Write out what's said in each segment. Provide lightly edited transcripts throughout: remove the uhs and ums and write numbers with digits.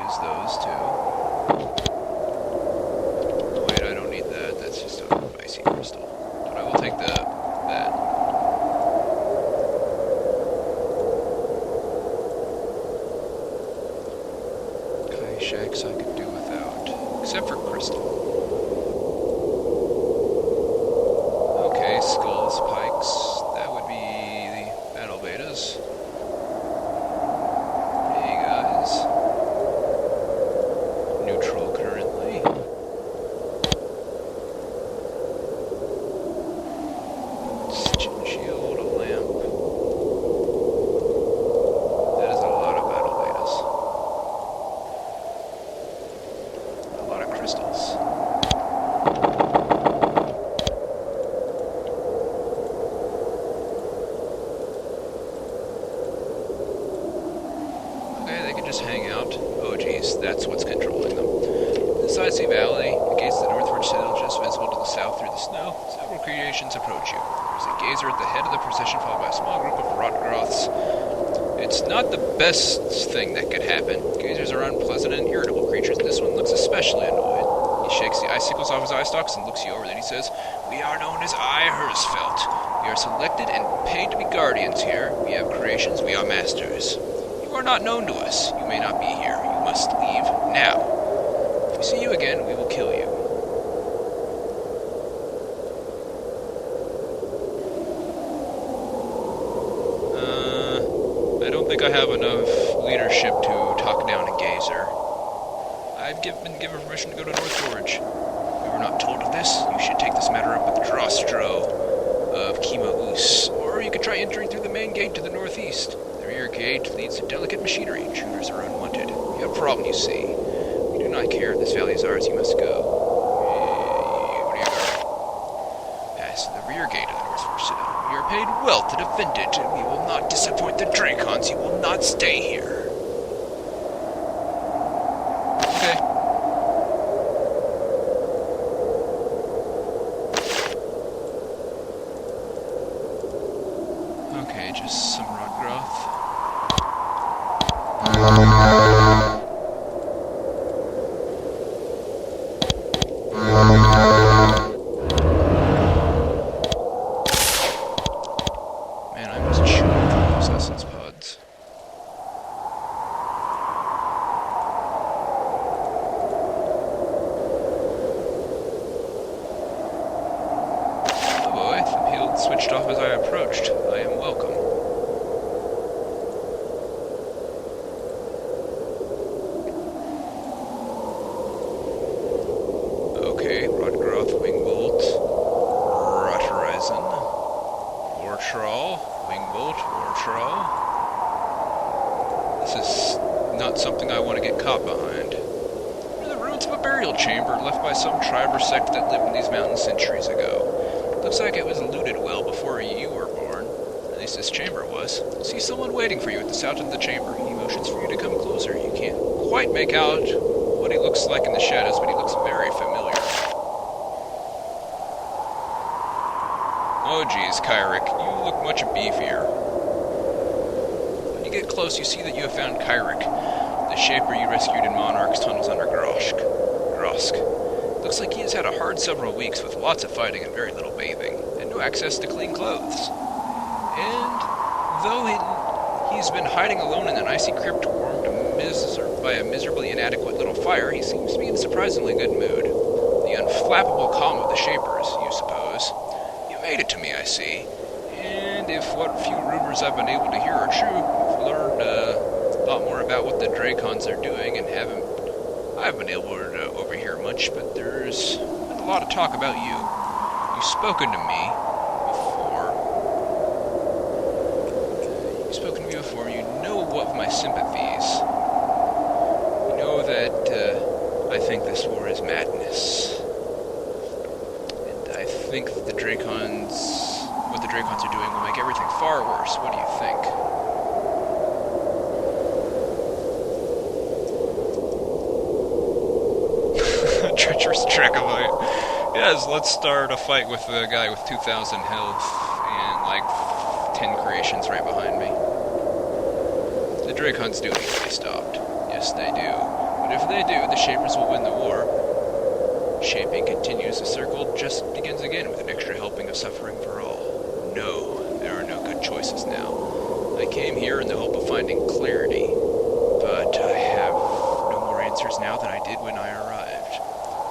use those too. Wait, I don't need that. That's just a icy crystal. But I will take that. Kai shacks I could do without, except for crystal. Okay, skulls, pikes. That would be the battle betas. Hey guys. Neutral currently. Oxygen shield, a lamp. That is a lot of battle betas. A lot of crystals. Just hang out. Oh geez, that's what's controlling them. This icy valley, the gates of the Northforge citadel just visible to the south through the snow. Several creations approach you. There's a gazer at the head of the procession, followed by a small group of rot groths. It's not the best thing that could happen. Gazers are unpleasant and irritable creatures. This one looks especially annoyed. He shakes the icicles off his eye stalks and looks you over. Then he says, "We are known as Ihersfelt. We are selected and paid to be guardians here. We have creations. We are masters. You are not known to us. You may not be here. You must leave now. If we see you again, we will kill you." I don't think I have enough leadership to talk down a gazer. I've been given permission to go to Northforge. We were not told of this. You should take this matter up with Drostro of Kimaus, or you could try entering through the main gate to the northeast. The rear gate leads to delicate machinery. Intruders are unwanted. You have a problem, you see. We do not care if this valley is ours. You must go. What do you got? Pass the rear gate of the Northforge citadel. You are paid well to defend it, and we will not disappoint the Dracons. You will not stay here. Okay. Okay, just some rot growth. Man, I must chew those essence pods. Oh boy, the field switched off as I approached. I am welcome. Okay, Rot Growth, Wingbolt, Rot Horizon, Wartrawl, Wingbolt, Wartrawl. This is not something I want to get caught behind. They're the ruins of a burial chamber left by some tribe or sect that lived in these mountains centuries ago. Looks like it was looted well before you were born. At least this chamber was. I see someone waiting for you at the south of the chamber. He motions for you to come closer. You can't quite make out what he looks like in the shadows, but he looks very familiar. Oh geez, Kyric, you look much beefier. When you get close, you see that you have found Kyric, the shaper you rescued in Monarch's tunnels under Grosk. Looks like he has had a hard several weeks with lots of fighting and very little bathing, and no access to clean clothes. And though he's been hiding alone in an icy crypt warmed by a miserably inadequate little fire, he seems to be in a surprisingly good mood. The unflappable calm of the shapers, you suppose. You made it to me, I see. And if what few rumors I've been able to hear are true, you've learned a lot more about what the Dracons are doing and I've been able to overhear much, but there's been a lot of talk about you. You've spoken to me before. You know of my sympathies. You know that I think this war is madness. And I think that what the Dracons are doing will make everything far worse. What do you think? Treacherous Dracovite. Yes, let's start a fight with the guy with 2,000 health and like 10 creations right behind me. The Dracons do need to be stopped. Yes, they do. But But if they do, the Shapers will win the war. Shaping continues, the circle just begins again with an extra helping of suffering for all. No, there are no good choices now. I came here in the hope of finding clarity, but I have no more answers now than I did when I arrived.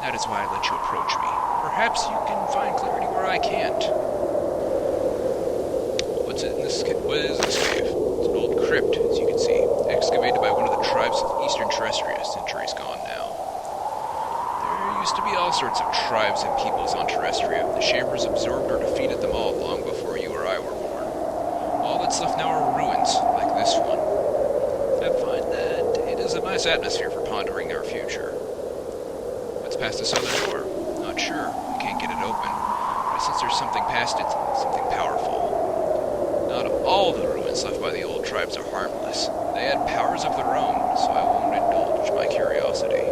That is why I let you approach me. Perhaps you can find clarity where I can't. What is this cave? It's an old crypt, as you can see, excavated by one of the tribes of Eastern Terrestria, centuries gone now. There used to be all sorts of tribes and peoples on Terrestria. The Shapers absorbed or defeated them all long before you or I were born. All that's left now are ruins, like this one. I find that it is a nice atmosphere for pondering our future. What's past the southern door? Not sure. I can't get it open. But I sense there's something past it, something powerful. Not all the ruins left by the old tribes are harmless. They had powers of their own, so I won't indulge my curiosity.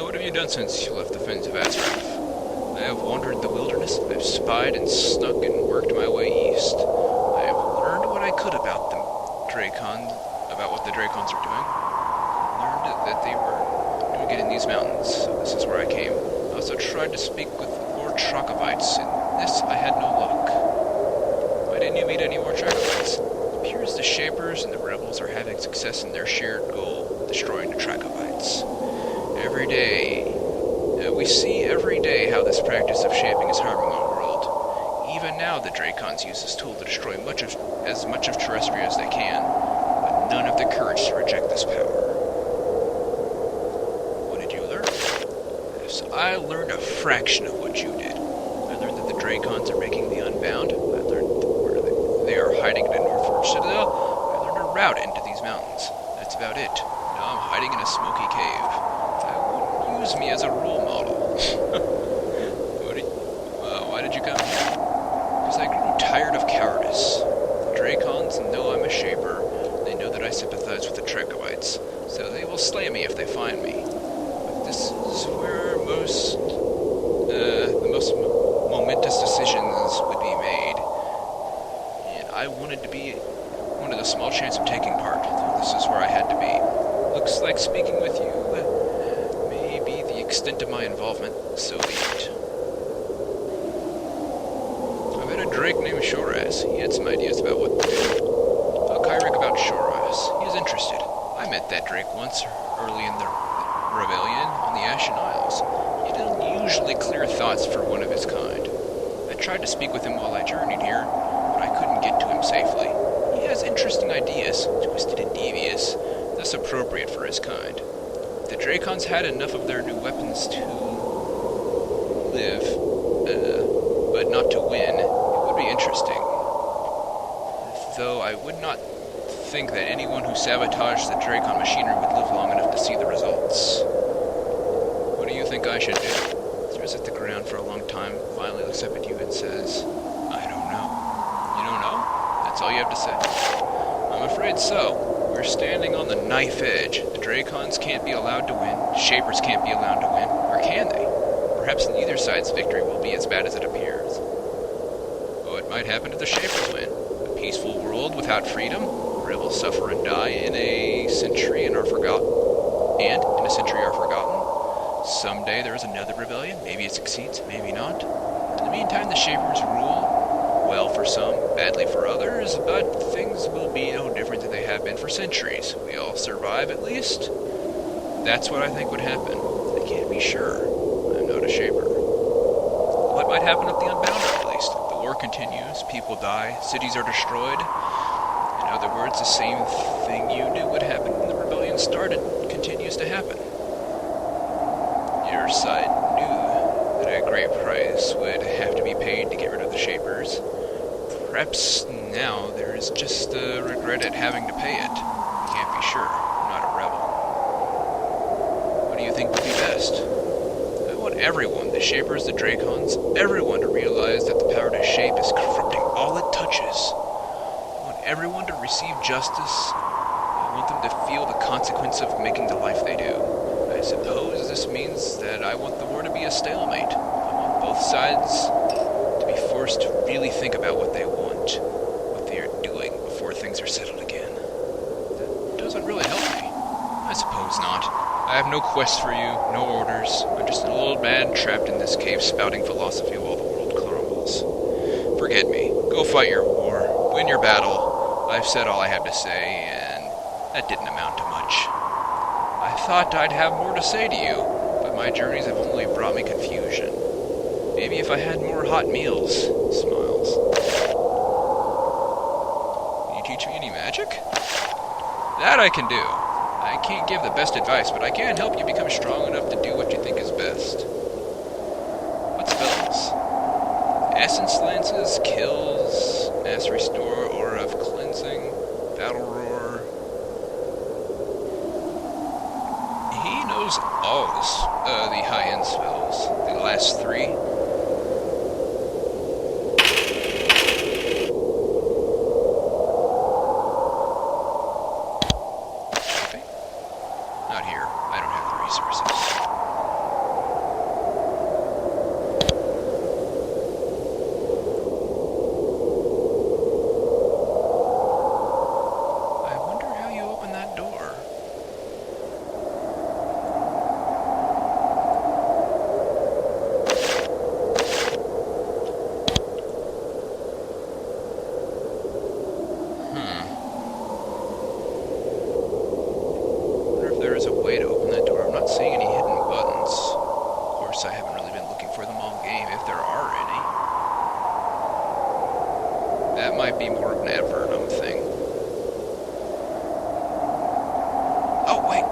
What have you done since you left the Fens of Azeroth? I have wandered the wilderness, I've spied and snuck and worked my way east. I have learned what I could about what the Dracons are doing. Learned that they were doing it in these mountains, so this is where I came. I also tried to speak with more Trokovites. In this, I had no luck. Why didn't you meet any more Trokovites? It appears the Shapers and the Rebels are having success in their shared goal, destroying the Trokovites. We see every day how this practice of shaping is harming our world. Even now, the Dracons use this tool to destroy as much of Terrestria as they can, but none have the courage to reject this power. What did you learn? Yes, I learned a fraction of what you did. I learned that the Dracons are making the Unbound. I learned where they are hiding in a Northforge citadel. I learned a route into these mountains. That's about it. Now I'm hiding in a smoky cave. Use me as a role model. Why did you come here? Because I grew tired of cowardice. The Dracons know I'm a Shaper. They know that I sympathize with the Trekovites, so they will slay me if they find me. But this is where the most momentous decisions would be made. And I wanted a small chance of taking part. This is where I had to be. Looks like speaking with you extent of my involvement, so be it. I met a Drake named Shoraz. He had some ideas about what to do. A Kyric about Shoraz. He is interested. I met that Drake once, early in the rebellion on the Ashen Isles. He had unusually clear thoughts for one of his kind. I tried to speak with him while I journeyed here, but I couldn't get to him safely. He has interesting ideas, twisted and devious, thus appropriate for his kind. The Dracons had enough of their new weapons to live, but not to win. It would be interesting. Though I would not think that anyone who sabotaged the Dracon machinery would live long enough to see the results. What do you think I should do? Stares at the ground for a long time, finally looks up at you and says, I don't know. You don't know? That's all you have to say? I'm afraid so. We're standing on the knife edge. The Dracons can't be allowed to win. Shapers can't be allowed to win. Or can they? Perhaps neither side's victory will be as bad as it appears. What might happen if the Shapers win? A peaceful world without freedom? Rebels suffer and die in a century and are forgotten. Someday there is another rebellion. Maybe it succeeds, maybe not. In the meantime, the Shapers rule. Well for some, badly for others, but things will be no different than they have been for centuries. We all survive, at least. That's what I think would happen. I can't be sure. I'm not a Shaper. What might happen at the Unbound, at least? The war continues, people die, cities are destroyed. In other words, the same thing you knew would happen when the rebellion started continues to happen. Your side knew that a great price would have to be paid to get rid of the Shapers. Perhaps now there is just a regret at having to pay it. I can't be sure. I'm not a rebel. What do you think would be best? I want everyone, the Shapers, the Dracons, everyone to realize that the power to shape is corrupting all it touches. I want everyone to receive justice. I want them to feel the consequence of making the life they do. I suppose this means that I want the war to be a stalemate. I want both sides to be forced to really think about what they want, what they are doing before things are settled again. I suppose not. I have no quest for you, no orders. I'm just an old man trapped in this cave spouting philosophy while the world crumbles. Forget me. Go fight your war. Win your battle. I've said all I have to say, and that didn't amount to much. I thought I'd have more to say to you, but my journeys have only brought me confusion. Maybe if I had more hot meals. Smiles. Can you teach me any magic? That I can do. I can't give the best advice, but I can help you become strong enough to do what you think is best. What spells? Essence lances, kills, mass restore, aura of cleansing, battle roar. He knows all the high-end spells. The last three. Not here. I don't have the resources. I wonder how you open that door. There's a way to open that door. I'm not seeing any hidden buttons. Of course, I haven't really been looking for them all game, if there are any. That might be more of an advertum thing. Oh, wait!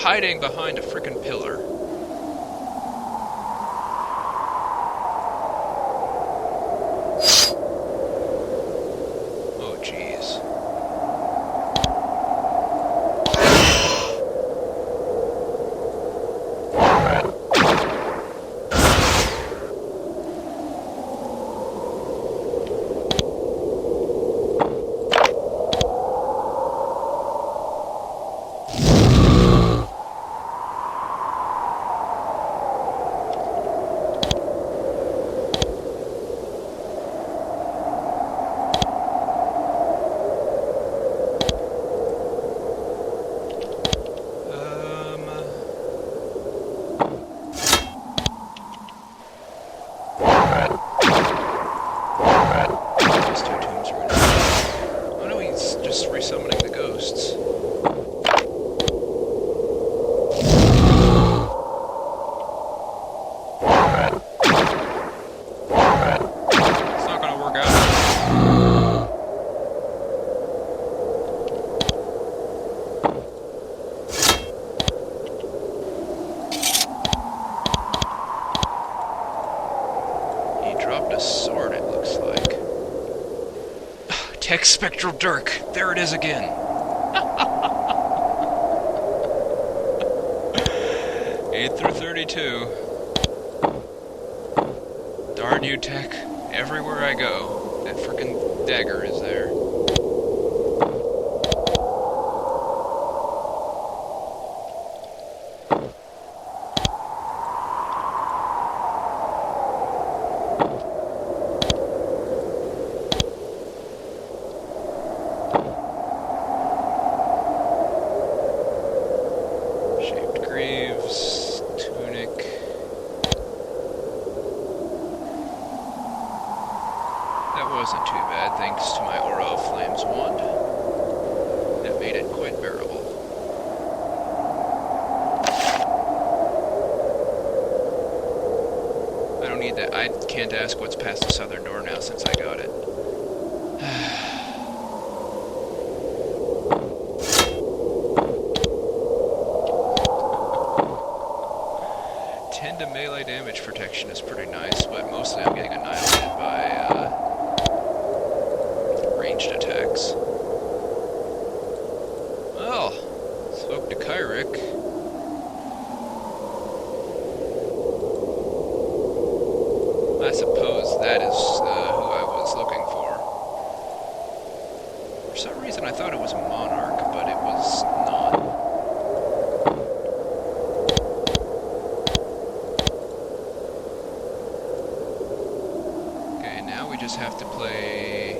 Hiding behind a frickin' pillar. Resummoning the ghosts. It's not gonna work out. He dropped a sword, it looks like. Tech Spectral Dirk. There it is again. 8 through 32. Darn you, Tech. Everywhere I go, that frickin' dagger is there. Wasn't too bad, thanks to my Aura of Flames wand. That made it quite bearable. I don't need that. I can't ask what's past the southern door now since I got it. 10 to melee damage protection is pretty nice, but mostly I'm getting annihilated by ranged attacks. Well, spoke to Kyrick. I suppose that is who I was looking for. For some reason I thought it was a monarch, but it was not. Okay, now we just have to play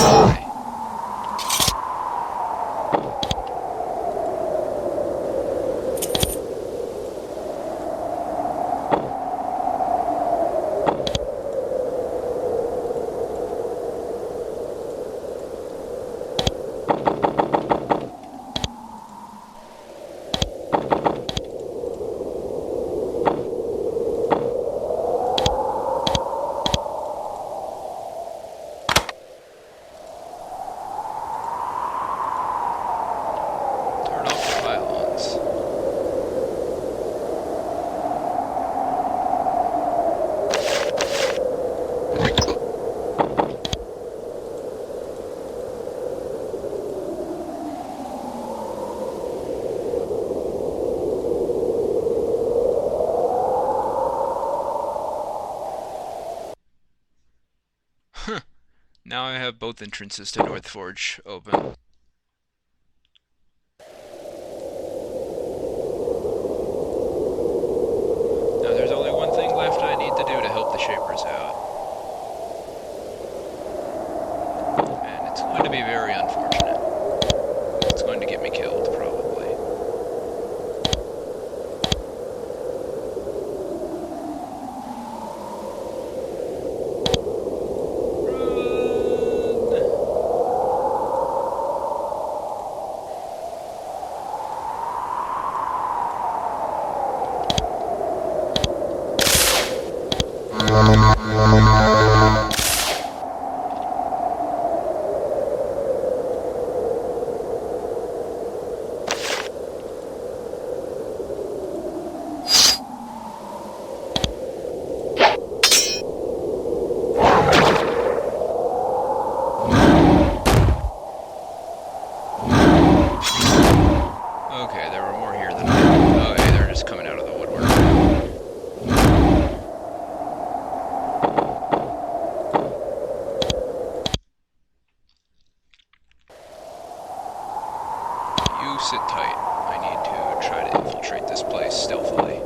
die. Turn off the pylons. Now I have both entrances to Northforge open. Now there's only one thing left I need to do to help the Shapers out. And it's going to be very unfortunate. It's going to get me killed, probably. Okay, there were more here than I thought. Okay, they're just coming out of the woodwork. You sit tight. I need to try to infiltrate this place stealthily.